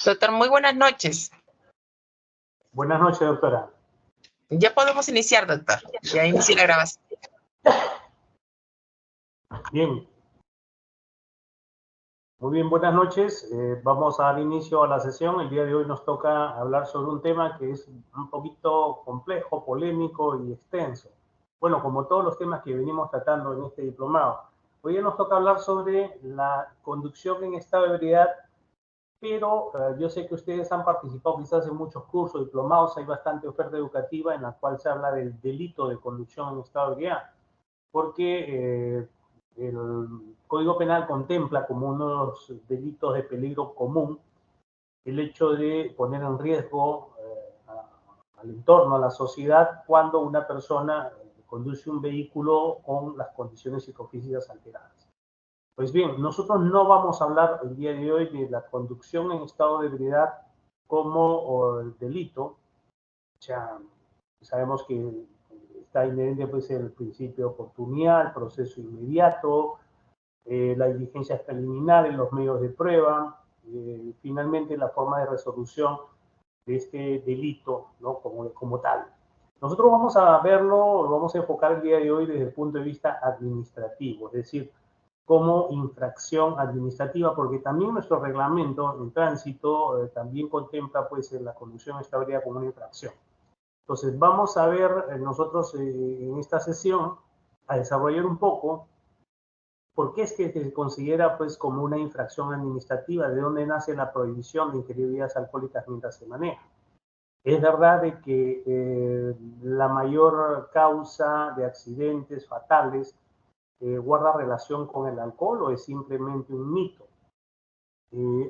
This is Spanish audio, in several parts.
Doctor, muy buenas noches. Buenas noches, doctora. Ya podemos iniciar, doctor. Ya inicié la grabación. Bien. Muy bien, buenas noches. Vamos a dar inicio a la sesión. El día de hoy nos toca hablar sobre un tema que es un poquito complejo, polémico y extenso. Bueno, como todos los temas que venimos tratando en este diplomado. Hoy día nos toca hablar sobre la conducción en estado de ebriedad, pero yo sé que ustedes han participado quizás en muchos cursos, diplomados, hay bastante oferta educativa en la cual se habla del delito de conducción en estado de ebriedad, porque el Código Penal contempla como unos delitos de peligro común el hecho de poner en riesgo al entorno, a la sociedad, cuando una persona conduce un vehículo con las condiciones psicofísicas alteradas. Pues bien, nosotros no vamos a hablar el día de hoy de la conducción en estado de ebriedad como delito. O sea, sabemos que está inherente pues el principio de oportunidad, el proceso inmediato, la diligencia preliminar en los medios de prueba, finalmente la forma de resolución de este delito, ¿no? como tal. Nosotros vamos a verlo, lo vamos a enfocar el día de hoy desde el punto de vista administrativo, es decir, como infracción administrativa, porque también nuestro reglamento en tránsito también contempla pues la conducción estabilidad como una infracción. Entonces vamos a ver nosotros en esta sesión a desarrollar un poco por qué es que se considera pues como una infracción administrativa, de dónde nace la prohibición de ingerir bebidas alcohólicas mientras se maneja. Es verdad de que la mayor causa de accidentes fatales guarda relación con el alcohol o es simplemente un mito.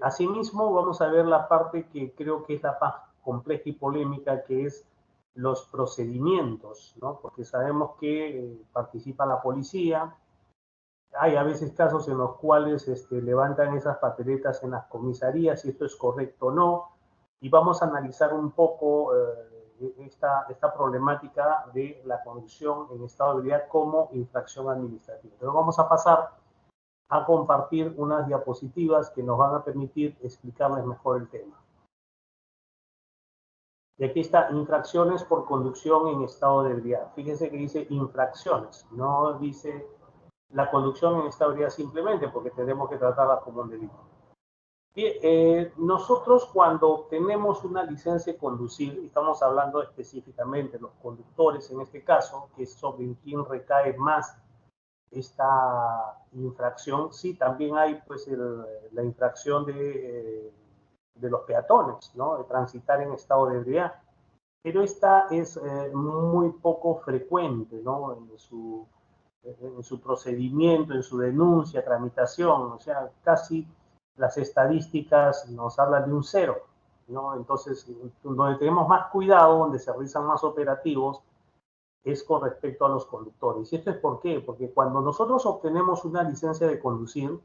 Asimismo, vamos a ver la parte que creo que es la más compleja y polémica, que es los procedimientos, ¿no? Porque sabemos que participa la policía, hay a veces casos en los cuales levantan esas papeletas en las comisarías, si esto es correcto o no, y vamos a analizar un poco esta problemática de la conducción en estado de ebriedad como infracción administrativa. Pero vamos a pasar a compartir unas diapositivas que nos van a permitir explicarles mejor el tema. Y aquí está, infracciones por conducción en estado de ebriedad. Fíjense que dice infracciones, no dice la conducción en estado de ebriedad simplemente, porque tenemos que tratarla como un delito. Y nosotros cuando tenemos una licencia de conducir, estamos hablando específicamente de los conductores en este caso, que es sobre quien recae más esta infracción. Sí, también hay pues la infracción de los peatones, ¿no? De transitar en estado de ebriedad. Pero esta es muy poco frecuente, ¿no? En su procedimiento, en su denuncia, tramitación, o sea, casi las estadísticas nos hablan de un cero, ¿no? Entonces, donde tenemos más cuidado, donde se realizan más operativos, es con respecto a los conductores. ¿Y esto es por qué? Porque cuando nosotros obtenemos una licencia de conducir,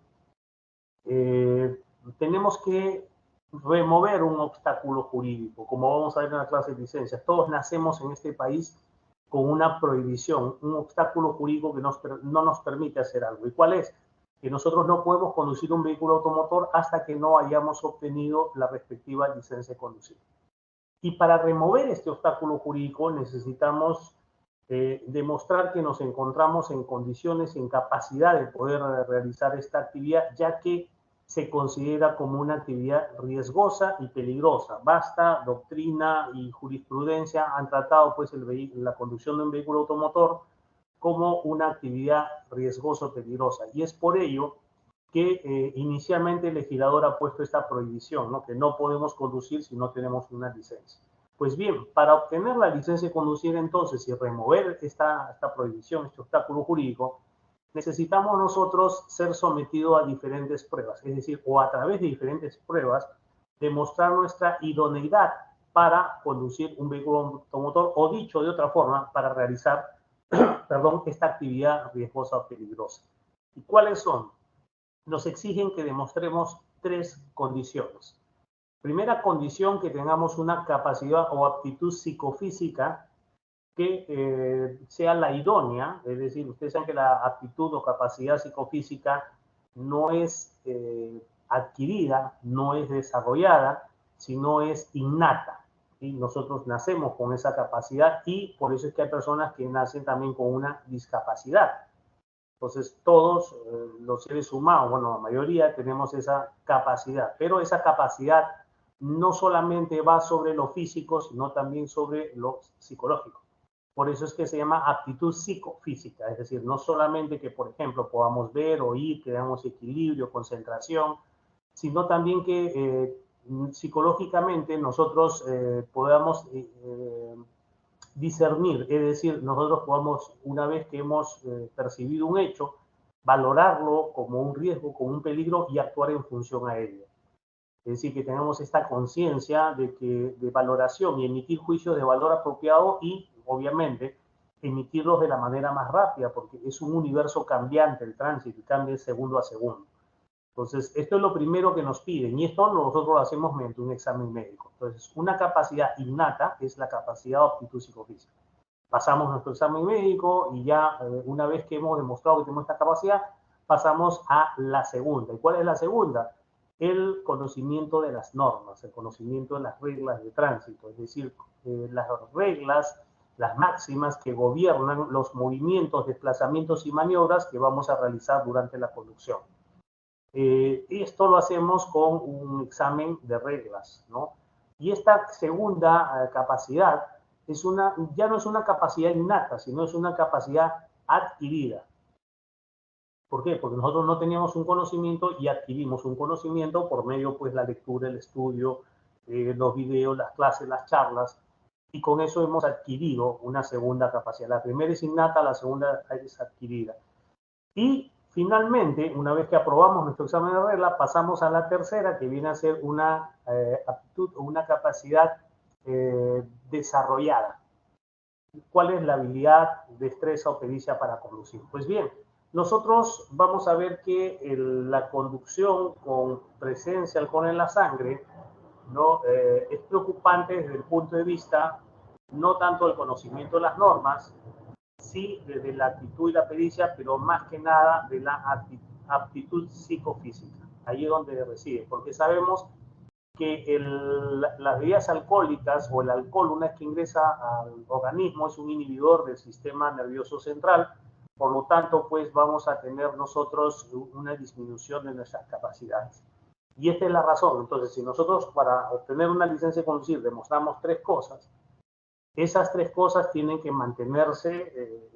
tenemos que remover un obstáculo jurídico, como vamos a ver en la clase de licencias. Todos nacemos en este país con una prohibición, un obstáculo jurídico que no nos permite hacer algo. ¿Y cuál es? Que nosotros no podemos conducir un vehículo automotor hasta que no hayamos obtenido la respectiva licencia de conducir. Y para remover este obstáculo jurídico necesitamos demostrar que nos encontramos en condiciones, en capacidad de poder realizar esta actividad, ya que se considera como una actividad riesgosa y peligrosa. Basta, doctrina y jurisprudencia han tratado pues la conducción de un vehículo automotor como una actividad riesgosa o peligrosa. Y es por ello que inicialmente el legislador ha puesto esta prohibición, ¿no? Que no podemos conducir si no tenemos una licencia. Pues bien, para obtener la licencia de conducir entonces y remover esta prohibición, este obstáculo jurídico, necesitamos nosotros ser sometidos a diferentes pruebas, es decir, o a través de diferentes pruebas, demostrar nuestra idoneidad para conducir un vehículo automotor, o dicho de otra forma, para realizar, perdón, esta actividad riesgosa o peligrosa. ¿Y cuáles son? Nos exigen que demostremos tres condiciones. Primera condición, que tengamos una capacidad o aptitud psicofísica que sea la idónea, es decir, ustedes saben que la aptitud o capacidad psicofísica no es adquirida, no es desarrollada, sino es innata. ¿Sí? Nosotros nacemos con esa capacidad y por eso es que hay personas que nacen también con una discapacidad. Entonces, todos los seres humanos, bueno, la mayoría tenemos esa capacidad, pero esa capacidad no solamente va sobre lo físico, sino también sobre lo psicológico. Por eso es que se llama aptitud psicofísica, es decir, no solamente que, por ejemplo, podamos ver, oír, que tengamos equilibrio, concentración, sino también que psicológicamente nosotros podamos discernir, es decir, nosotros podamos, una vez que hemos percibido un hecho, valorarlo como un riesgo, como un peligro y actuar en función a ello. Es decir, que tengamos esta conciencia de valoración y emitir juicios de valor apropiado y, obviamente, emitirlos de la manera más rápida, porque es un universo cambiante el tránsito y cambia de segundo a segundo. Entonces, esto es lo primero que nos piden y esto nosotros lo hacemos mediante un examen médico. Entonces, una capacidad innata es la capacidad de aptitud psicofísica. Pasamos nuestro examen médico y ya una vez que hemos demostrado que tenemos esta capacidad, pasamos a la segunda. ¿Y cuál es la segunda? El conocimiento de las normas, el conocimiento de las reglas de tránsito, es decir, las reglas, las máximas que gobiernan los movimientos, desplazamientos y maniobras que vamos a realizar durante la conducción. Y esto lo hacemos con un examen de reglas, ¿no? Y esta segunda capacidad ya no es una capacidad innata, sino es una capacidad adquirida. ¿Por qué? Porque nosotros no teníamos un conocimiento y adquirimos un conocimiento por medio, pues, la lectura, el estudio, los videos, las clases, las charlas, y con eso hemos adquirido una segunda capacidad. La primera es innata, la segunda es adquirida. Y finalmente, una vez que aprobamos nuestro examen de regla, pasamos a la tercera, que viene a ser una aptitud o una capacidad desarrollada. ¿Cuál es la habilidad, destreza o pericia para conducir? Pues bien, nosotros vamos a ver que la conducción con presencia de alcohol en la sangre, ¿no? Es preocupante desde el punto de vista no tanto del conocimiento de las normas, sí desde la actitud y la pericia, pero más que nada de la aptitud psicofísica. Ahí es donde reside, porque sabemos que las bebidas alcohólicas o el alcohol, una vez que ingresa al organismo, es un inhibidor del sistema nervioso central, por lo tanto, pues vamos a tener nosotros una disminución de nuestras capacidades. Y esta es la razón. Entonces, si nosotros para obtener una licencia de conducir demostramos tres cosas, esas tres cosas tienen que mantenerse,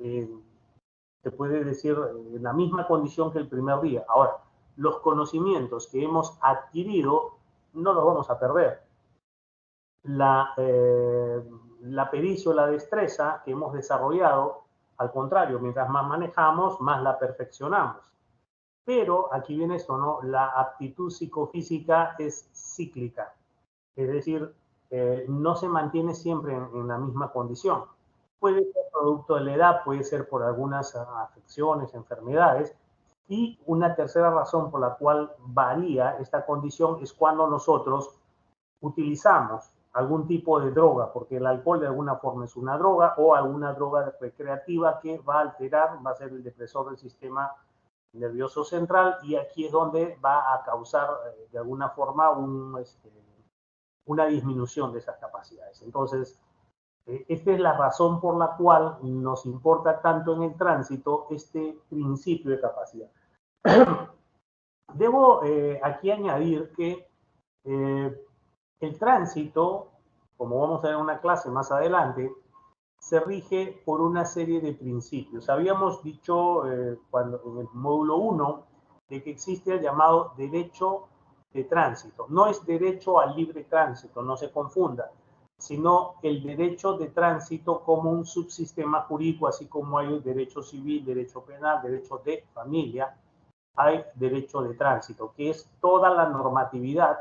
se puede decir, en la misma condición que el primer día. Ahora, los conocimientos que hemos adquirido no los vamos a perder. La pericia o la destreza que hemos desarrollado, al contrario, mientras más manejamos, más la perfeccionamos. Pero aquí viene esto, ¿no? La aptitud psicofísica es cíclica, es decir, no se mantiene siempre en la misma condición. Puede ser producto de la edad, puede ser por algunas afecciones, enfermedades. Y una tercera razón por la cual varía esta condición es cuando nosotros utilizamos algún tipo de droga, porque el alcohol de alguna forma es una droga o alguna droga recreativa que va a alterar, va a ser el depresor del sistema nervioso central y aquí es donde va a causar de alguna forma una disminución de esas capacidades. Entonces, esta es la razón por la cual nos importa tanto en el tránsito este principio de capacidad. Debo aquí añadir que el tránsito, como vamos a ver en una clase más adelante, se rige por una serie de principios. Habíamos dicho cuando, en el módulo 1 de que existe el llamado derecho de tránsito. No es derecho al libre tránsito, no se confunda, sino el derecho de tránsito como un subsistema jurídico, así como hay el derecho civil, derecho penal, derecho de familia, hay derecho de tránsito, que es toda la normatividad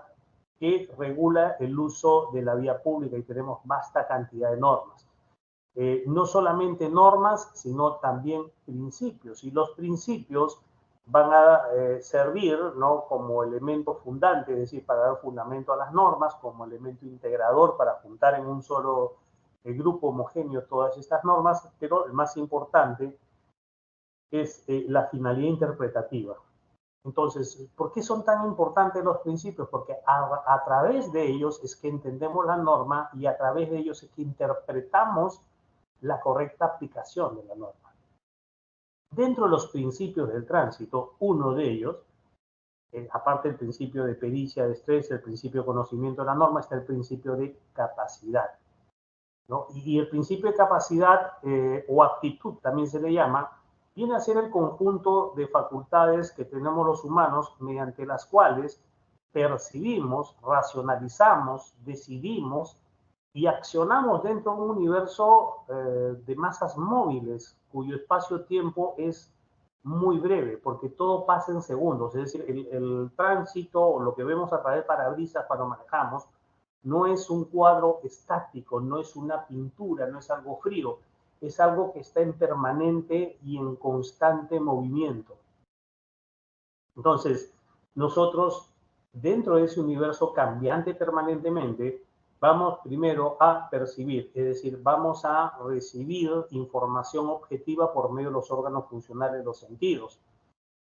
que regula el uso de la vía pública y tenemos vasta cantidad de normas. No solamente normas, sino también principios. Y los principios van a servir, ¿no?, como elemento fundante, es decir, para dar fundamento a las normas, como elemento integrador para juntar en un solo grupo homogéneo todas estas normas, pero el más importante es la finalidad interpretativa. Entonces, ¿por qué son tan importantes los principios? Porque a través de ellos es que entendemos la norma y a través de ellos es que interpretamos la correcta aplicación de la norma. Dentro de los principios del tránsito, uno de ellos, aparte del principio de pericia, de estrés, el principio de conocimiento de la norma, está el principio de capacidad, ¿no? Y el principio de capacidad o aptitud también se le llama, viene a ser el conjunto de facultades que tenemos los humanos mediante las cuales percibimos, racionalizamos, decidimos y accionamos dentro de un universo de masas móviles cuyo espacio-tiempo es muy breve, porque todo pasa en segundos. Es decir, el tránsito o lo que vemos a través de parabrisas cuando manejamos no es un cuadro estático, no es una pintura, no es algo frío, es algo que está en permanente y en constante movimiento. Entonces, nosotros, dentro de ese universo cambiante permanentemente, vamos primero a percibir, es decir, vamos a recibir información objetiva por medio de los órganos funcionales de los sentidos.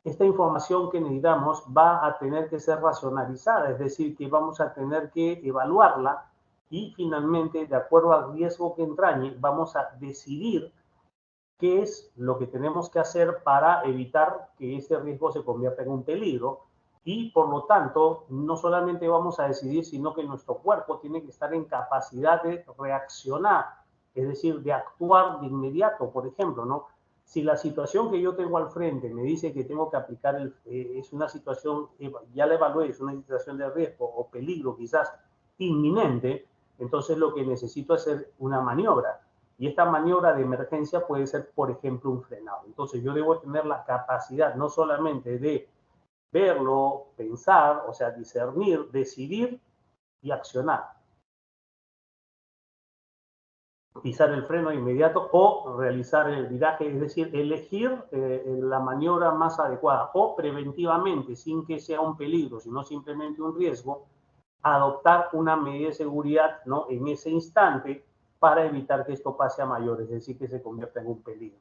Esta información que necesitamos va a tener que ser racionalizada, es decir, que vamos a tener que evaluarla y finalmente, de acuerdo al riesgo que entrañe, vamos a decidir qué es lo que tenemos que hacer para evitar que ese riesgo se convierta en un peligro y, por lo tanto, no solamente vamos a decidir, sino que nuestro cuerpo tiene que estar en capacidad de reaccionar, es decir, de actuar de inmediato, por ejemplo, ¿no? Si la situación que yo tengo al frente me dice que tengo que aplicar, es una situación, ya la evalué, es una situación de riesgo o peligro quizás inminente, entonces lo que necesito es hacer una maniobra. Y esta maniobra de emergencia puede ser, por ejemplo, un frenado. Entonces yo debo tener la capacidad no solamente de verlo, pensar, o sea, discernir, decidir y accionar. Pisar el freno inmediato o realizar el viraje, es decir, elegir la maniobra más adecuada o preventivamente, sin que sea un peligro, sino simplemente un riesgo, adoptar una medida de seguridad, ¿no?, en ese instante para evitar que esto pase a mayores, es decir, que se convierta en un peligro.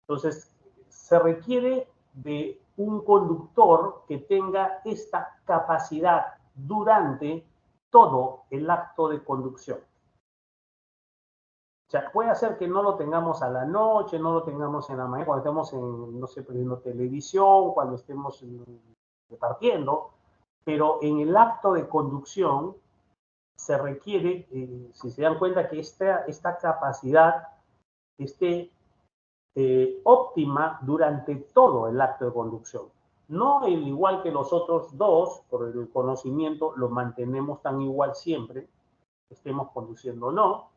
Entonces, se requiere de un conductor que tenga esta capacidad durante todo el acto de conducción. O sea, puede ser que no lo tengamos a la noche, no lo tengamos en la mañana, cuando estemos en, no sé, viendo televisión, cuando estemos repartiendo, pero en el acto de conducción se requiere, si se dan cuenta, que esta capacidad esté óptima durante todo el acto de conducción. No el igual que los otros dos, por el conocimiento, lo mantenemos tan igual siempre, estemos conduciendo o no.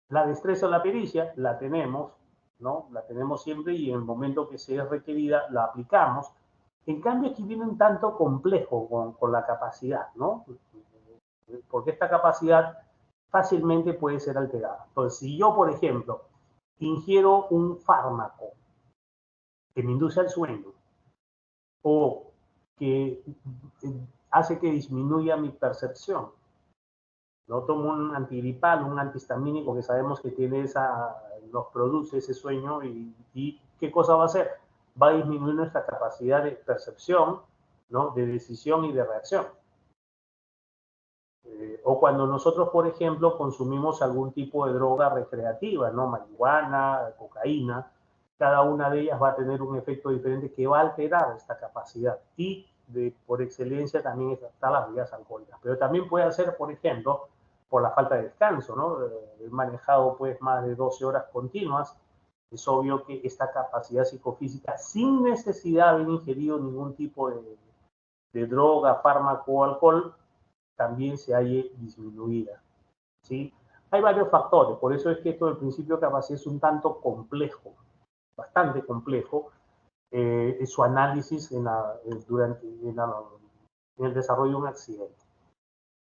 La destreza o la pericia la tenemos, ¿no? La tenemos siempre y en el momento que se es requerida la aplicamos. En cambio, aquí viene un tanto complejo con la capacidad, ¿no? Porque esta capacidad fácilmente puede ser alterada. Entonces, si yo, por ejemplo, ingiero un fármaco que me induce al sueño o que hace que disminuya mi percepción, no tomo un antigripal, un antihistamínico que sabemos que tiene nos produce ese sueño y ¿qué cosa va a hacer? Va a disminuir nuestra capacidad de percepción, ¿no?, de decisión y de reacción. O cuando nosotros, por ejemplo, consumimos algún tipo de droga recreativa, ¿no?, marihuana, cocaína, cada una de ellas va a tener un efecto diferente que va a alterar esta capacidad. Y por excelencia también están las bebidas alcohólicas. Pero también puede hacer, por ejemplo, por la falta de descanso, ¿no? He manejado pues más de 12 horas continuas. Es obvio que esta capacidad psicofísica, sin necesidad de haber ingerido ningún tipo de droga, fármaco o alcohol, también se halle disminuida, ¿sí? Hay varios factores, por eso es que esto del principio de capacidad es un tanto complejo, bastante complejo, su análisis durante el desarrollo de un accidente.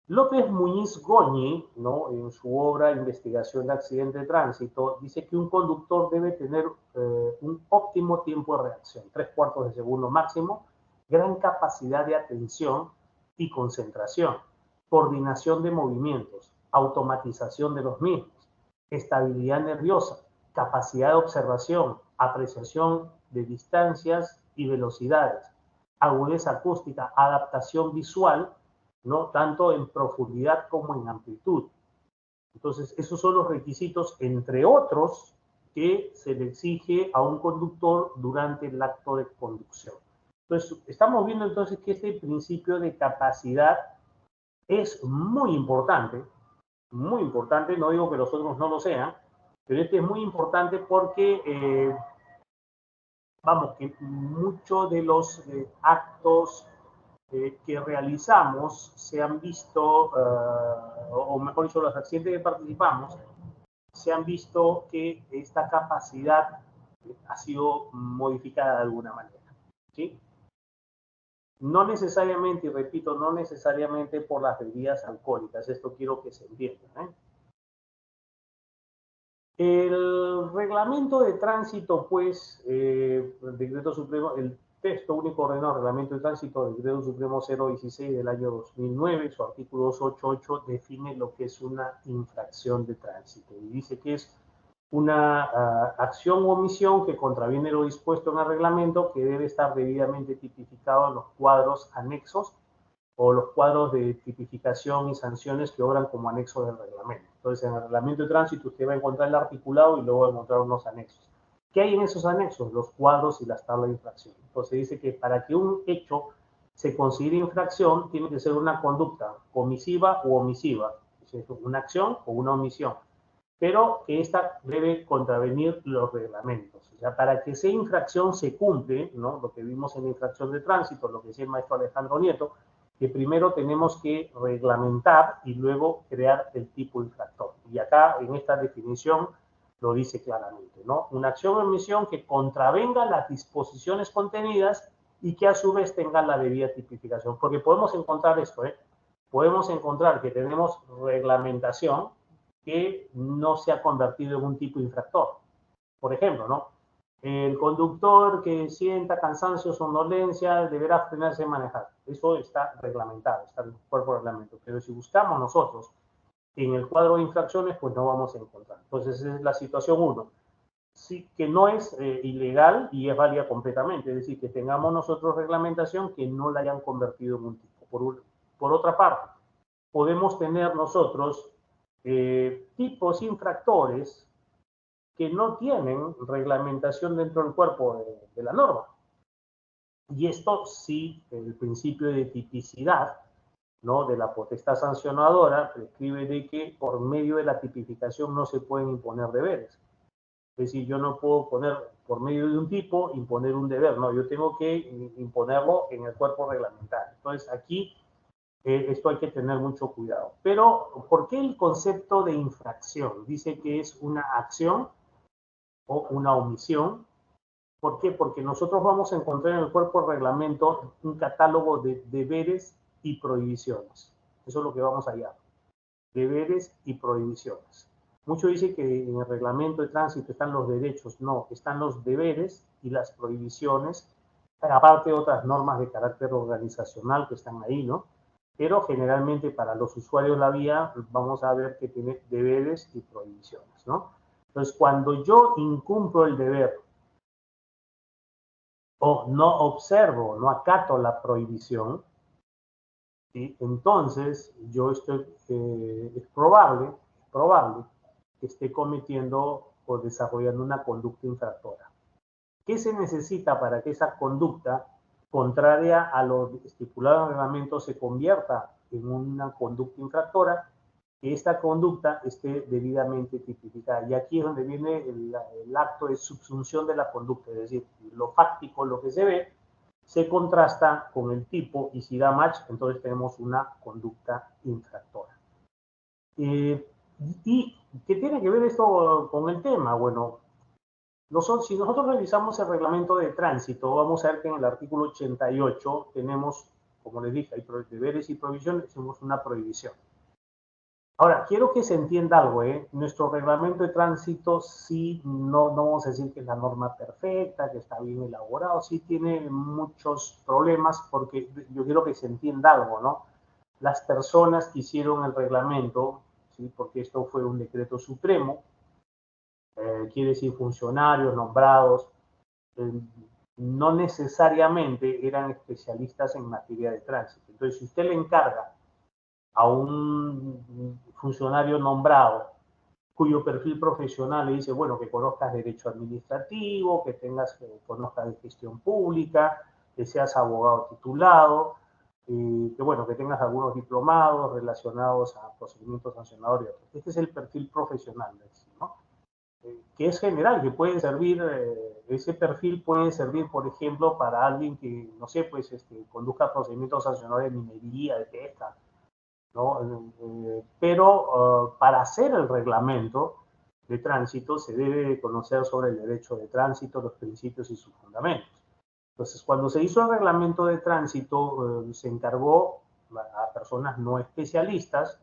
López Muñiz Goñi, ¿no?, en su obra Investigación de Accidente de Tránsito, dice que un conductor debe tener un óptimo tiempo de reacción, 3/4 de segundo máximo, gran capacidad de atención y concentración, coordinación de movimientos, automatización de los mismos, estabilidad nerviosa, capacidad de observación, apreciación de distancias y velocidades, agudeza acústica, adaptación visual, ¿no? Tanto en profundidad como en amplitud. Entonces, esos son los requisitos, entre otros, que se le exige a un conductor durante el acto de conducción. Entonces, estamos viendo entonces que este principio de capacidad es muy importante, no digo que los otros no lo sean, pero este es muy importante porque, vamos, que muchos de los actos que realizamos se han visto, o mejor dicho, los accidentes que participamos, se han visto que esta capacidad ha sido modificada de alguna manera, ¿sí? No necesariamente, y repito, no necesariamente por las bebidas alcohólicas, esto quiero que se entienda, ¿eh? El reglamento de tránsito, pues, el decreto supremo, el texto único ordenado reglamento de tránsito del decreto supremo 016 del año 2009, su artículo 288 define lo que es una infracción de tránsito y dice que es una acción o omisión que contraviene lo dispuesto en el reglamento, que debe estar debidamente tipificado en los cuadros anexos o los cuadros de tipificación y sanciones que obran como anexo del reglamento. Entonces, en el reglamento de tránsito usted va a encontrar el articulado y luego va a encontrar unos anexos. ¿Qué hay en esos anexos? Los cuadros y las tablas de infracción. Entonces, dice que para que un hecho se considere infracción, tiene que ser una conducta comisiva u omisiva, es decir, una acción o una omisión, pero que esta debe contravenir los reglamentos. O sea, para que sea infracción se cumple, ¿no? Lo que vimos en la infracción de tránsito, lo que decía el maestro Alejandro Nieto, que primero tenemos que reglamentar y luego crear el tipo infractor. Y acá, en esta definición, lo dice claramente, ¿no? Una acción o omisión que contravenga las disposiciones contenidas y que a su vez tenga la debida tipificación. Porque podemos encontrar esto, ¿eh? Podemos encontrar que tenemos reglamentación que no se ha convertido en un tipo infractor. Por ejemplo, ¿no? El conductor que sienta cansancio o somnolencia deberá frenarse y manejar. Eso está reglamentado, está en el cuerpo de reglamento. Pero si buscamos nosotros en el cuadro de infracciones, pues no vamos a encontrar. Entonces, esa es la situación 1. Sí, que no es ilegal y es válida completamente. Es decir, que tengamos nosotros reglamentación que no la hayan convertido en un tipo. Por otra parte, podemos tener nosotros tipos infractores que no tienen reglamentación dentro del cuerpo de la norma. Y esto sí, el principio de tipicidad, ¿no? De la potestad sancionadora prescribe de que por medio de la tipificación no se pueden imponer deberes. Es decir, yo no puedo poner por medio de un tipo, imponer un deber, no, yo tengo que imponerlo en el cuerpo reglamentario. Entonces, aquí esto hay que tener mucho cuidado. Pero, ¿por qué el concepto de infracción? Dice que es una acción o una omisión. ¿Por qué? Porque nosotros vamos a encontrar en el cuerpo de reglamento un catálogo de deberes y prohibiciones. Eso es lo que vamos a hallar. Deberes y prohibiciones. Muchos dicen que en el reglamento de tránsito están los derechos. No, están los deberes y las prohibiciones, aparte de otras normas de carácter organizacional que están ahí, ¿no? Pero generalmente para los usuarios de la vía vamos a ver que tiene deberes y prohibiciones, ¿no? Entonces, cuando yo incumplo el deber o no observo, no acato la prohibición, ¿sí? Entonces yo estoy, es probable que esté cometiendo o desarrollando una conducta infractora. ¿Qué se necesita para que esa conducta, contraria a lo estipulado en el reglamento, se convierta en una conducta infractora? Que esta conducta esté debidamente tipificada. Y aquí es donde viene el acto de subsunción de la conducta, es decir, lo fáctico, lo que se ve, se contrasta con el tipo y si da match, entonces tenemos una conducta infractora. ¿Y qué tiene que ver esto con el tema? Bueno, si nosotros revisamos el reglamento de tránsito, vamos a ver que en el artículo 88 tenemos, como les dije, hay deberes y prohibiciones, tenemos una prohibición. Ahora, quiero que se entienda algo, ¿eh? Nuestro reglamento de tránsito sí, no vamos a decir que es la norma perfecta, que está bien elaborado, sí tiene muchos problemas porque yo quiero que se entienda algo, ¿no? Las personas que hicieron el reglamento, ¿sí? Porque esto fue un decreto supremo, quiere decir funcionarios nombrados, no necesariamente eran especialistas en materia de tránsito. Entonces, si usted le encarga a un funcionario nombrado cuyo perfil profesional le dice, bueno, que conozcas derecho administrativo, que conozcas de gestión pública, que seas abogado titulado, que bueno, que tengas algunos diplomados relacionados a procedimientos sancionadores. Este es el perfil profesional, ¿no? Que es general, que puede servir, ese perfil puede servir, por ejemplo, para alguien que, no sé, pues, conduzca procedimientos sancionadores de minería, de pesca, ¿no? Pero para hacer el reglamento de tránsito se debe conocer sobre el derecho de tránsito, los principios y sus fundamentos. Entonces, cuando se hizo el reglamento de tránsito, se encargó a personas no especialistas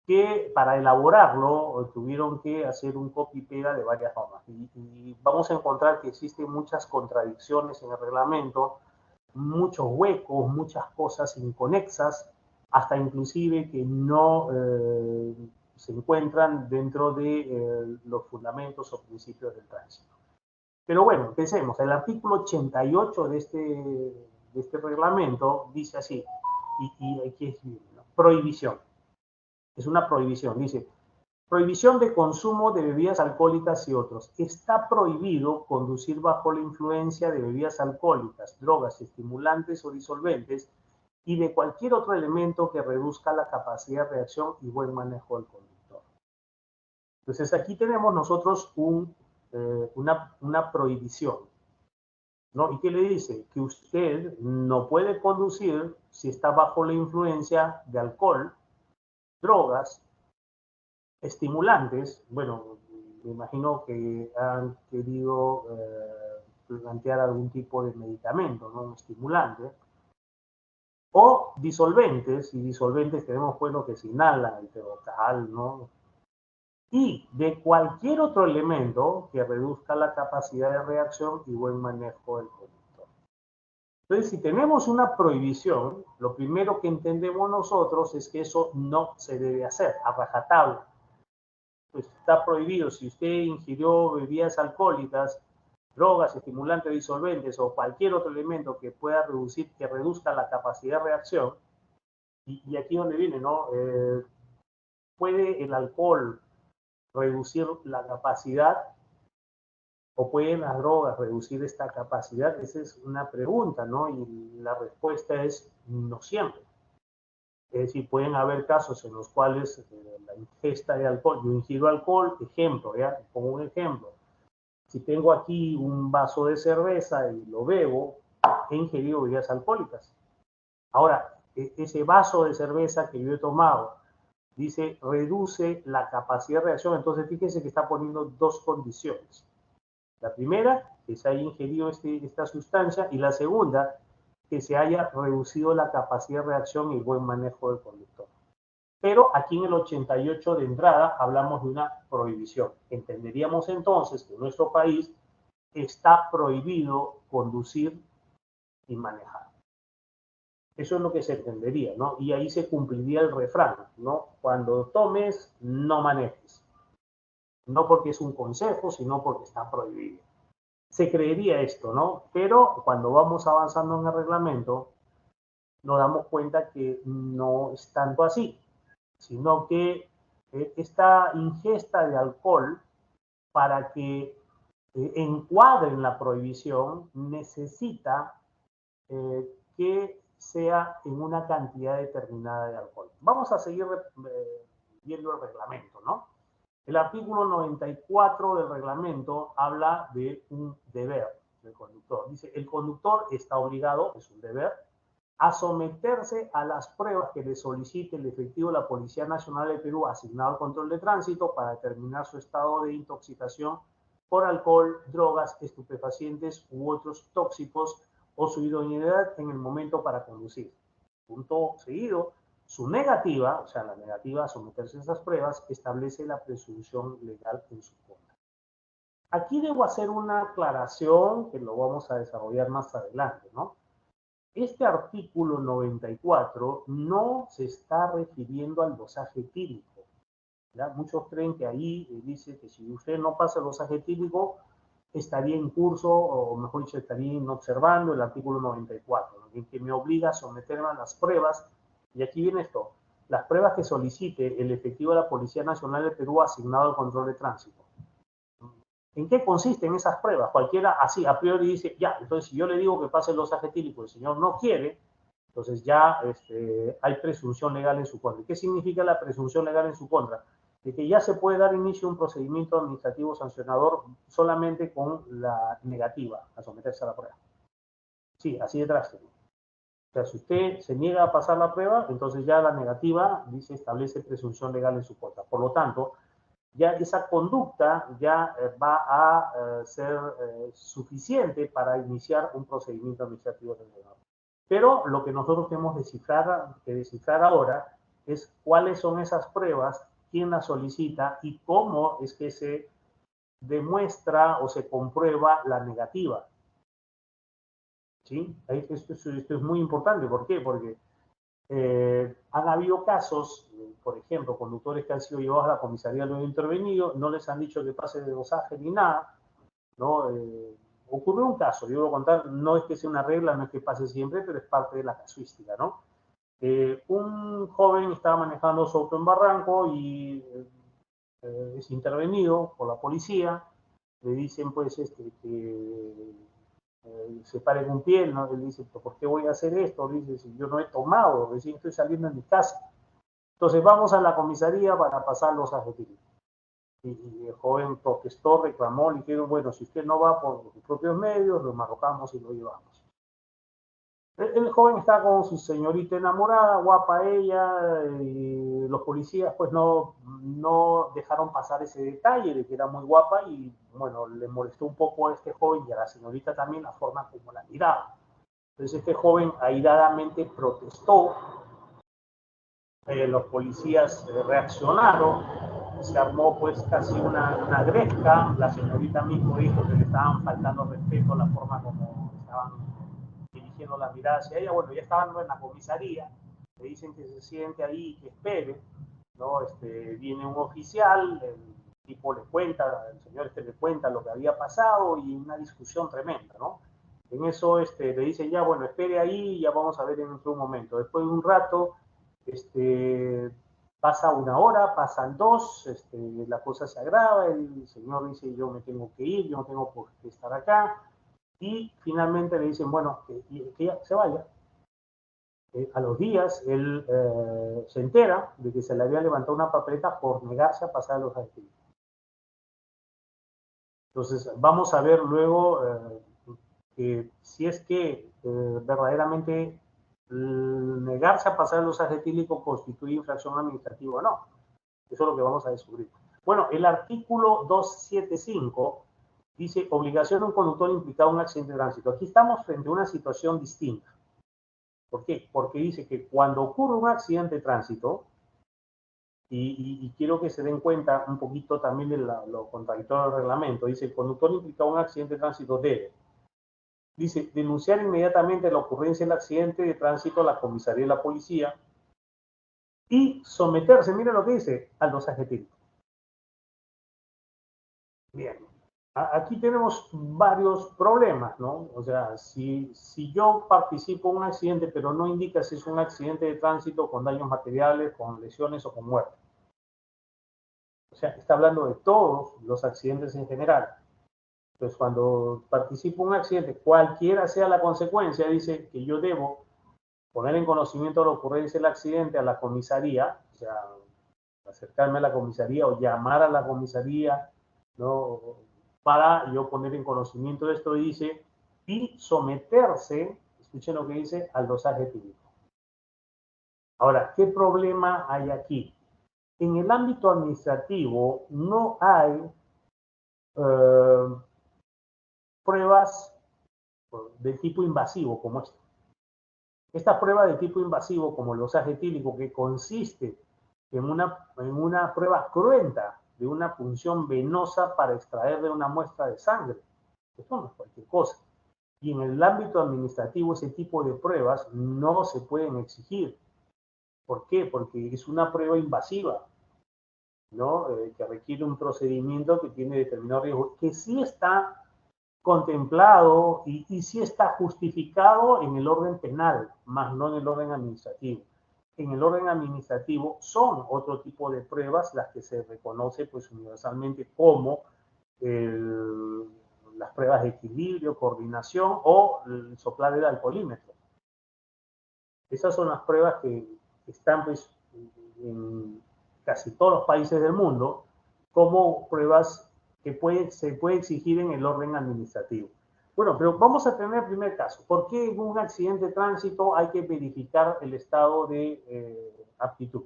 que para elaborarlo tuvieron que hacer un copy-pega de varias normas. Y vamos a encontrar que existen muchas contradicciones en el reglamento, muchos huecos, muchas cosas inconexas, hasta inclusive que no se encuentran dentro de los fundamentos o principios del tránsito. Pero bueno, empecemos. El artículo 88 de este reglamento dice así, y aquí es ¿no? Prohibición. Es una prohibición, dice, prohibición de consumo de bebidas alcohólicas y otros. Está prohibido conducir bajo la influencia de bebidas alcohólicas, drogas, estimulantes o disolventes y de cualquier otro elemento que reduzca la capacidad de reacción y buen manejo del conductor. Entonces aquí tenemos nosotros una prohibición, ¿no? ¿Y qué le dice? Que usted no puede conducir si está bajo la influencia de alcohol, drogas, estimulantes. Bueno, me imagino que han querido plantear algún tipo de medicamento, ¿no? Un estimulante. O disolventes, y disolventes tenemos pues lo que se inhala, el terocal, ¿no? Y de cualquier otro elemento que reduzca la capacidad de reacción y buen manejo del conductor. Entonces, si tenemos una prohibición, lo primero que entendemos nosotros es que eso no se debe hacer a rajatabla. Pues está prohibido. Si usted ingirió bebidas alcohólicas, drogas, estimulantes, disolventes o cualquier otro elemento que pueda reducir, que reduzca la capacidad de reacción, y aquí donde viene, ¿no? ¿Puede el alcohol reducir la capacidad o pueden las drogas reducir esta capacidad? Esa es una pregunta, ¿no? Y la respuesta es no siempre. Es decir, pueden haber casos en los cuales la ingesta de alcohol, yo ingiero alcohol, ejemplo, ¿ya? Pongo un ejemplo. Si tengo aquí un vaso de cerveza y lo bebo, he ingerido bebidas alcohólicas. Ahora, ese vaso de cerveza que yo he tomado, dice, reduce la capacidad de reacción. Entonces, fíjense que está poniendo dos condiciones. La primera, que se haya ingerido esta sustancia, y la segunda, que se haya reducido la capacidad de reacción y el buen manejo del conductor. Pero aquí en el 88 de entrada hablamos de una prohibición. Entenderíamos entonces que en nuestro país está prohibido conducir y manejar. Eso es lo que se entendería, ¿no? Y ahí se cumpliría el refrán, ¿no? Cuando tomes, no manejes. No porque es un consejo, sino porque está prohibido. Se creería esto, ¿no? Pero cuando vamos avanzando en el reglamento, nos damos cuenta que no es tanto así, sino que esta ingesta de alcohol, para que encuadre en la prohibición, necesita que sea en una cantidad determinada de alcohol. Vamos a seguir viendo el reglamento, ¿no? El artículo 94 del reglamento habla de un deber del conductor. Dice, el conductor está obligado, es un deber, a someterse a las pruebas que le solicite el efectivo de la Policía Nacional de Perú asignado al control de tránsito para determinar su estado de intoxicación por alcohol, drogas, estupefacientes u otros tóxicos o su idoneidad en el momento para conducir. Punto seguido, su negativa, o sea, la negativa a someterse a esas pruebas, establece la presunción legal en su contra. Aquí debo hacer una aclaración que lo vamos a desarrollar más adelante, ¿no? Este artículo 94 no se está refiriendo al dosaje etílico. ¿Ya? Muchos creen que ahí dice que si usted no pasa el dosaje etílico, estaría en curso, o mejor dicho, estaría observando el artículo 94, ¿no? En que me obliga a someterme a las pruebas, y aquí viene esto, las pruebas que solicite el efectivo de la Policía Nacional de Perú asignado al control de tránsito. ¿En qué consisten esas pruebas? Cualquiera así a priori dice, ya, entonces si yo le digo que pase el dosaje etílico y el señor no quiere, entonces ya hay presunción legal en su contra. ¿Qué significa la presunción legal en su contra? De que ya se puede dar inicio a un procedimiento administrativo sancionador solamente con la negativa a someterse a la prueba. Sí, así de drástico. O sea, si usted se niega a pasar la prueba, entonces ya la negativa dice establece presunción legal en su contra. Por lo tanto, ya esa conducta ya va a ser suficiente para iniciar un procedimiento administrativo sancionador. Pero lo que nosotros tenemos que descifrar ahora es cuáles son esas pruebas, quién las solicita y cómo es que se demuestra o se comprueba la negativa. ¿Sí? Esto es muy importante. ¿Por qué? Porque han habido casos, por ejemplo, conductores que han sido llevados a la comisaría luego intervenido, no les han dicho que pase de dosaje ni nada, ¿no? Ocurrió un caso, yo voy a contar, no es que sea una regla, no es que pase siempre, pero es parte de la casuística, ¿no? Un joven estaba manejando su auto en Barranco y es intervenido por la policía, le dicen pues que se pare en un pie, ¿no? Él dice, ¿por qué voy a hacer esto? Dice, si yo no he tomado, recién estoy saliendo de mi casa. Entonces vamos a la comisaría para pasar los adjetivos. Y el joven protestó, reclamó, le dijeron, bueno, si usted no va por sus propios medios, lo marrocamos y lo llevamos. El joven está con su señorita enamorada, guapa ella, y los policías pues no dejaron pasar ese detalle de que era muy guapa y bueno, le molestó un poco a este joven y a la señorita también la forma como la miraba. Entonces este joven airadamente protestó, los policías reaccionaron, se armó pues casi una gresca, la señorita mismo dijo que le estaban faltando respeto a la forma como estaban dirigiendo la mirada hacia ella. Bueno, ya estaban en la comisaría, le dicen que se siente ahí, que espere, ¿no? Viene un oficial, el tipo le cuenta, el señor le cuenta lo que había pasado y una discusión tremenda, ¿no? En eso le dicen ya, bueno, espere ahí, ya vamos a ver en un momento. Después de un rato, pasa una hora, pasan dos, la cosa se agrava, el señor dice yo me tengo que ir, yo no tengo por qué estar acá, y finalmente le dicen, bueno, que ya se vaya. A los días, él se entera de que se le había levantado una papeleta por negarse a pasar los adjetivos. Entonces, vamos a ver luego que si es que verdaderamente negarse a pasar los etílicos constituye infracción administrativa o no. Eso es lo que vamos a descubrir. Bueno, el artículo 275 dice obligación de un conductor implicado en un accidente de tránsito. Aquí estamos frente a una situación distinta. ¿Por qué? Porque dice que cuando ocurre un accidente de tránsito, y quiero que se den cuenta un poquito también de lo contradictorio del reglamento, dice el conductor implicado en un accidente de tránsito debe, dice, denunciar inmediatamente la ocurrencia del accidente de tránsito a la comisaría de la policía y someterse, mira lo que dice, al dosaje etílico. Bien, aquí tenemos varios problemas, ¿no? O sea, si yo participo en un accidente, pero no indica si es un accidente de tránsito con daños materiales, con lesiones o con muerte. O sea, está hablando de todos los accidentes en general. Entonces, cuando participo en un accidente, cualquiera sea la consecuencia, dice que yo debo poner en conocimiento de la ocurrencia del accidente a la comisaría, o sea, acercarme a la comisaría o llamar a la comisaría, ¿no? Para yo poner en conocimiento de esto, dice, y someterse, escuchen lo que dice, al dosaje etílico. Ahora, ¿qué problema hay aquí? En el ámbito administrativo no hay pruebas de tipo invasivo como esta. Esta prueba de tipo invasivo, como el dosaje etílico, que consiste en una prueba cruenta de una punción venosa para extraer de una muestra de sangre. Esto no es cualquier cosa. Y en el ámbito administrativo ese tipo de pruebas no se pueden exigir. ¿Por qué? Porque es una prueba invasiva, ¿no? Que requiere un procedimiento que tiene determinado riesgo, que sí está contemplado y sí está justificado en el orden penal, más no en el orden administrativo. En el orden administrativo son otro tipo de pruebas las que se reconoce pues universalmente como las pruebas de equilibrio, coordinación o el soplar del alcoholímetro. Esas son las pruebas que están pues, en casi todos los países del mundo como pruebas que se puede exigir en el orden administrativo. Bueno, pero vamos a tener el primer caso. ¿Por qué en un accidente de tránsito hay que verificar el estado de aptitud?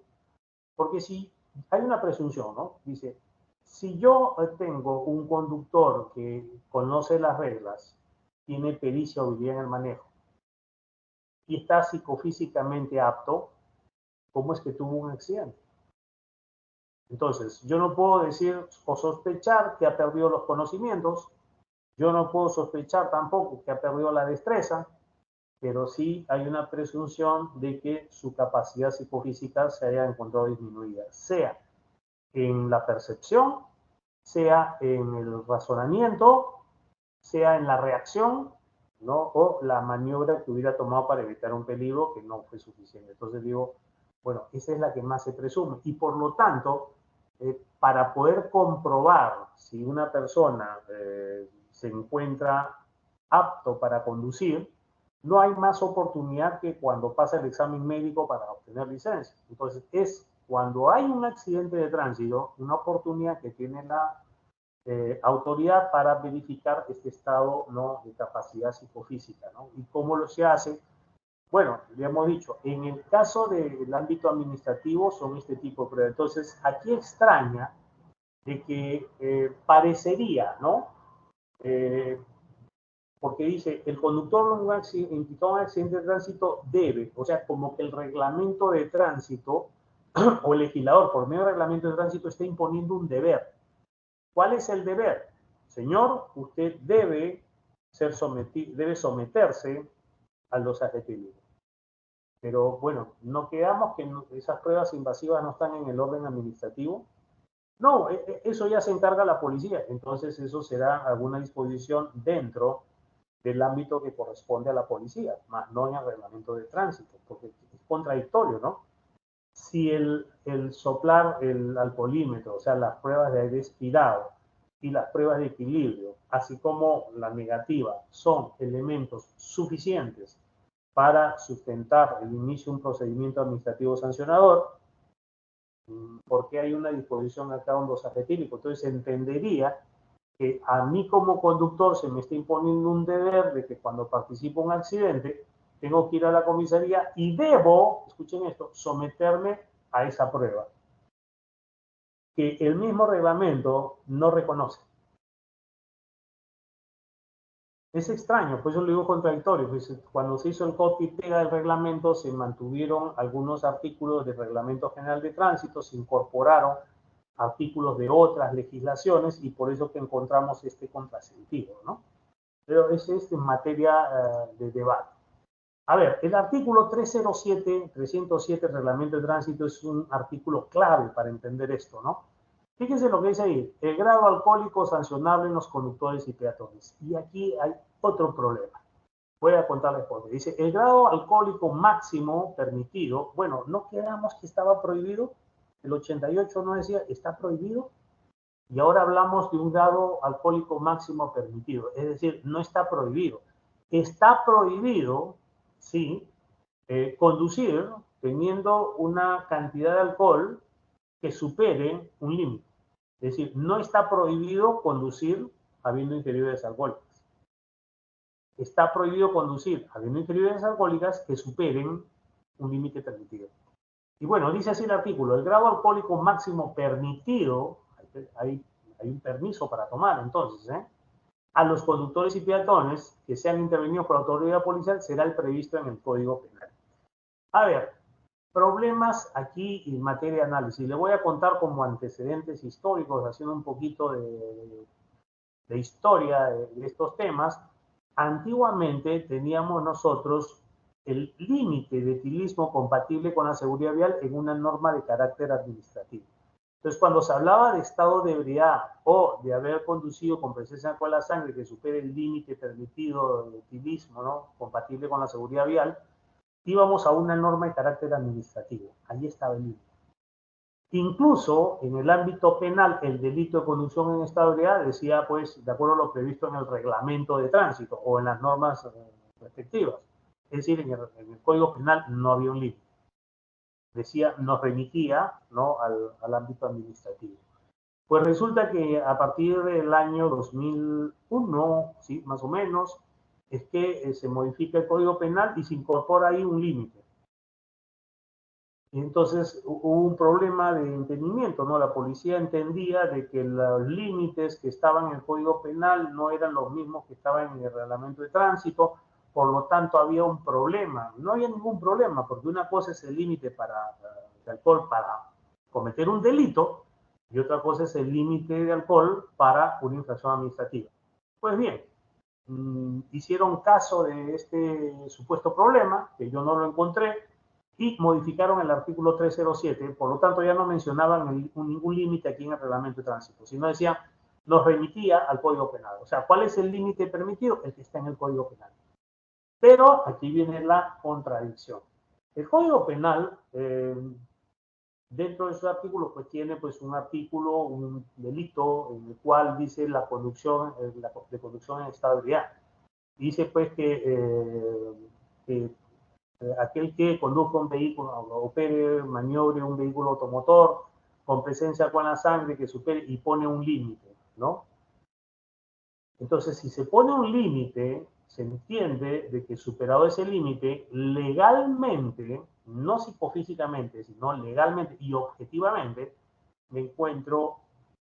Porque si hay una presunción, ¿no? Dice, si yo tengo un conductor que conoce las reglas, tiene pericia o habilidad en el manejo y está psicofísicamente apto, ¿cómo es que tuvo un accidente? Entonces, yo no puedo decir o sospechar que ha perdido los conocimientos, yo no puedo sospechar tampoco que ha perdido la destreza, pero sí hay una presunción de que su capacidad psicofísica se haya encontrado disminuida, sea en la percepción, sea en el razonamiento, sea en la reacción, ¿no? O la maniobra que hubiera tomado para evitar un peligro que no fue suficiente. Entonces digo, bueno, esa es la que más se presume. Y por lo tanto, para poder comprobar si una persona se encuentra apto para conducir, no hay más oportunidad que cuando pasa el examen médico para obtener licencia. Entonces, es cuando hay un accidente de tránsito, una oportunidad que tiene la autoridad para verificar este estado, ¿no?, de capacidad psicofísica, ¿no? ¿Y cómo lo se hace? Bueno, ya hemos dicho, en el caso del ámbito administrativo son este tipo de pruebas. Entonces, aquí extraña de que parecería, ¿no? Porque dice, el conductor de un accidente de tránsito debe, o sea, como que el reglamento de tránsito o el legislador por medio del reglamento de tránsito está imponiendo un deber. ¿Cuál es el deber? Señor, usted debe someterse a los adjetivos. Pero bueno, no quedamos que esas pruebas invasivas no están en el orden administrativo. No, eso ya se encarga la policía. Entonces eso será alguna disposición dentro del ámbito que corresponde a la policía, más no en el reglamento de tránsito, porque es contradictorio, ¿no? Si el soplar el alcoholímetro, o sea, las pruebas de aire expirado y las pruebas de equilibrio, así como la negativa, son elementos suficientes para sustentar el inicio de un procedimiento administrativo sancionador, ¿por qué hay una disposición acá en los adjetivos? Entonces entendería que a mí como conductor se me está imponiendo un deber de que cuando participo en un accidente tengo que ir a la comisaría y debo, escuchen esto, someterme a esa prueba que el mismo reglamento no reconoce. Es extraño, pues yo lo digo contradictorio. Pues cuando se hizo el copy y pega del reglamento, se mantuvieron algunos artículos del Reglamento General de Tránsito, se incorporaron artículos de otras legislaciones y por eso que encontramos este contrasentido, ¿no? Pero ese es en materia de debate. A ver, el artículo 307 del Reglamento de Tránsito es un artículo clave para entender esto, ¿no? Fíjense lo que dice ahí, el grado alcohólico sancionable en los conductores y peatones. Y aquí hay otro problema. Voy a contarles por qué. Dice, el grado alcohólico máximo permitido, bueno, ¿no quedamos que estaba prohibido? El 88 no decía, está prohibido. Y ahora hablamos de un grado alcohólico máximo permitido. Es decir, no está prohibido. Está prohibido, sí, conducir teniendo una cantidad de alcohol que supere un límite. Es decir, no está prohibido conducir habiendo ingeriones alcohólicas. Está prohibido conducir habiendo ingeriones alcohólicas que superen un límite permitido. Y bueno, dice así el artículo, el grado alcohólico máximo permitido, hay un permiso para tomar entonces, a los conductores y peatones que sean intervenidos por autoridad policial será el previsto en el Código Penal. A ver, problemas aquí en materia de análisis. Le voy a contar como antecedentes históricos, haciendo un poquito de historia de estos temas. Antiguamente teníamos nosotros el límite de etilismo compatible con la seguridad vial en una norma de carácter administrativo. Entonces, cuando se hablaba de estado de ebriedad o de haber conducido con presencia de alcohol en la sangre que supere el límite permitido de utilismo, ¿no?, compatible con la seguridad vial, íbamos a una norma de carácter administrativo. Ahí estaba el límite. Incluso en el ámbito penal, el delito de conducción en estado de ebriedad decía, pues, de acuerdo a lo previsto en el reglamento de tránsito o en las normas respectivas. Es decir, en el Código Penal no había un límite. Decía, nos remitía, ¿no?, al ámbito administrativo. Pues resulta que a partir del año 2001, ¿sí?, más o menos, es que se modifica el Código Penal y se incorpora ahí un límite. Y entonces hubo un problema de entendimiento, ¿no? La policía entendía de que los límites que estaban en el Código Penal no eran los mismos que estaban en el reglamento de tránsito, por lo tanto había un problema. No había ningún problema, porque una cosa es el límite de alcohol para cometer un delito y otra cosa es el límite de alcohol para una infracción administrativa. Pues bien, hicieron caso de este supuesto problema, que yo no lo encontré, y modificaron el artículo 307, por lo tanto ya no mencionaban ningún límite aquí en el reglamento de tránsito, sino decían, nos remitía al Código Penal. O sea, ¿cuál es el límite permitido? El que está en el Código Penal. Pero aquí viene la contradicción. El Código Penal, dentro de su artículo, pues tiene pues un artículo, un delito en el cual dice la conducción, de conducción en estado de ebriedad. Dice pues que aquel que conduzca un vehículo, opere, maniobre un vehículo automotor con presencia con la sangre que supere y pone un límite, ¿no? Entonces, si se pone un límite, se entiende de que superado ese límite, legalmente, no psicofísicamente, sino legalmente y objetivamente, me encuentro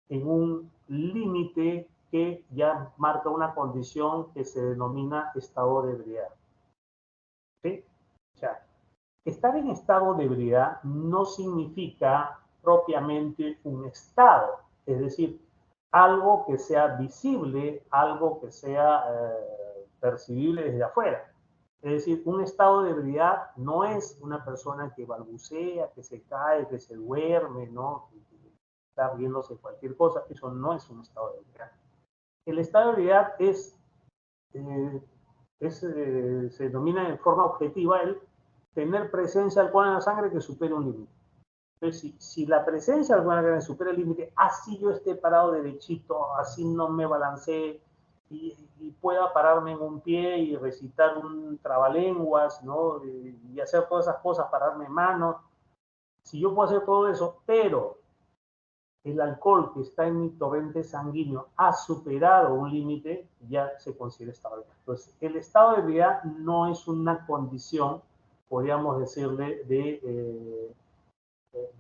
en un límite que ya marca una condición que se denomina estado de ebriedad. ¿Sí? O sea, estar en estado de ebriedad no significa propiamente un estado, es decir, algo que sea visible, algo que sea percibible desde afuera. Es decir, un estado de ebriedad no es una persona que balbucea, que se cae, que se duerme, ¿no?, que está riéndose de cualquier cosa. Eso no es un estado de ebriedad. El estado de ebriedad se denomina en forma objetiva el tener presencia de alcohol en la sangre que supere un límite. Entonces, si la presencia de alcohol en la sangre supera el límite, así yo esté parado derechito, así no me balancee y pueda pararme en un pie y recitar un trabalenguas, ¿no?, y hacer todas esas cosas, pararme manos. Si yo puedo hacer todo eso, pero el alcohol que está en mi torrente sanguíneo ha superado un límite, ya se considera estado de ebriedad. Entonces, el estado de ebriedad no es una condición, podríamos decirle, de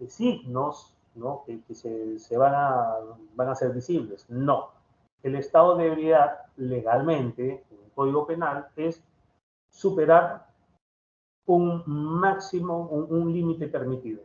signos, ¿no?, que se van a ser visibles. No. El estado de ebriedad, legalmente, en el Código Penal, es superar un máximo, un límite permitido.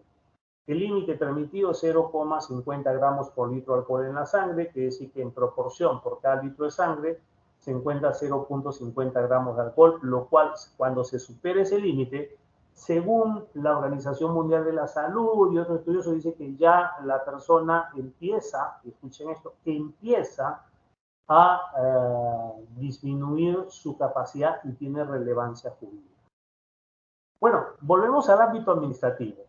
El límite permitido es 0,50 gramos por litro de alcohol en la sangre, que es decir que en proporción por cada litro de sangre se encuentra 0,50 gramos de alcohol, lo cual cuando se supere ese límite, según la Organización Mundial de la Salud y otros estudios, dice que ya la persona empieza, escuchen esto, empieza a disminuir su capacidad y tiene relevancia jurídica. Bueno, volvemos al ámbito administrativo.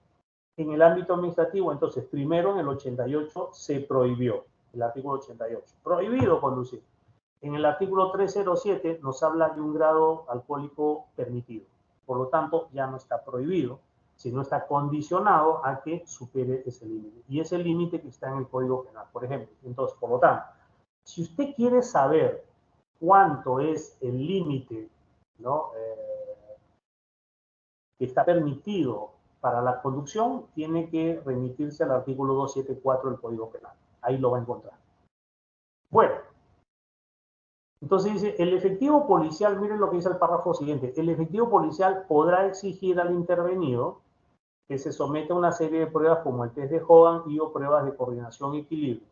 En el ámbito administrativo, entonces, primero en el 88 se prohibió, el artículo 88, prohibido conducir. En el artículo 307 nos habla de un grado alcohólico permitido. Por lo tanto, ya no está prohibido, sino está condicionado a que supere ese límite. Y ese límite que está en el Código Penal, por ejemplo. Entonces, por lo tanto, si usted quiere saber cuánto es el límite, ¿no?, que está permitido para la conducción, tiene que remitirse al artículo 274 del Código Penal. Ahí lo va a encontrar. Bueno, entonces dice, el efectivo policial, miren lo que dice el párrafo siguiente, el efectivo policial podrá exigir al intervenido que se someta a una serie de pruebas como el test de Hogan y o pruebas de coordinación y equilibrio.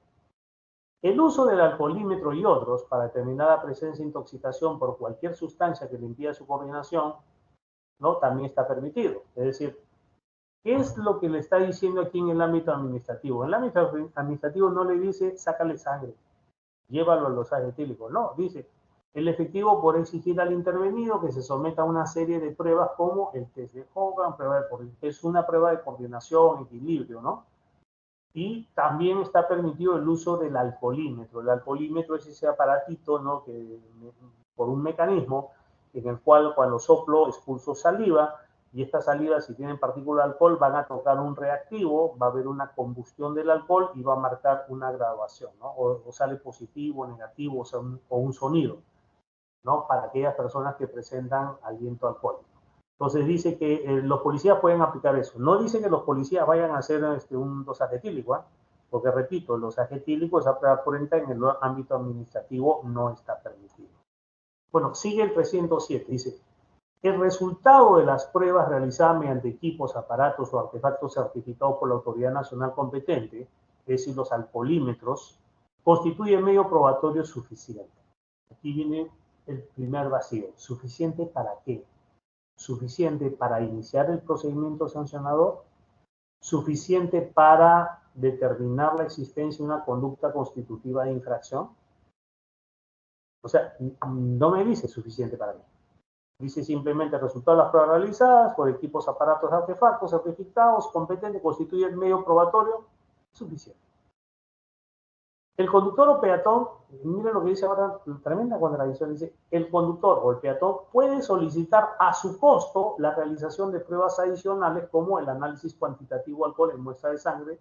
El uso del alcoholímetro y otros para determinar la presencia de intoxicación por cualquier sustancia que le impida su coordinación, ¿no?, también está permitido. Es decir, ¿Qué es lo que le está diciendo aquí en el ámbito administrativo? En el ámbito administrativo no le dice, sácale sangre, llévalo a los etílicos. No, dice, el efectivo por exigir al intervenido que se someta a una serie de pruebas como el test de Hogan, es una prueba de coordinación, equilibrio, ¿no? Y también está permitido el uso del alcoholímetro. El alcoholímetro es ese aparatito, ¿no? Que por un mecanismo en el cual cuando soplo expulso saliva, y esta saliva, si tienen partículas de alcohol, van a tocar un reactivo, va a haber una combustión del alcohol y va a marcar una graduación, ¿no? O sale positivo, negativo, o un sonido, ¿no? Para aquellas personas que presentan aliento alcohólico. Entonces dice que los policías pueden aplicar eso. No dice que los policías vayan a hacer un dosaje etílico, ¿eh? Porque repito, el dosaje etílico, esa prueba purenta en el ámbito administrativo no está permitido. Bueno, sigue el 307, dice, el resultado de las pruebas realizadas mediante equipos, aparatos o artefactos certificados por la autoridad nacional competente, es decir, los alcoholímetros, constituye medio probatorio suficiente. Aquí viene el primer vacío. ¿Suficiente para qué? Suficiente para iniciar el procedimiento sancionador, suficiente para determinar la existencia de una conducta constitutiva de infracción. O sea, no me dice suficiente para mí. Dice simplemente el resultado de las pruebas realizadas por equipos, aparatos, artefactos certificados, competentes, constituye el medio probatorio suficiente. El conductor o peatón, miren lo que dice ahora, tremenda contradicción, dice, el conductor o el peatón puede solicitar a su costo la realización de pruebas adicionales como el análisis cuantitativo alcohol en muestra de sangre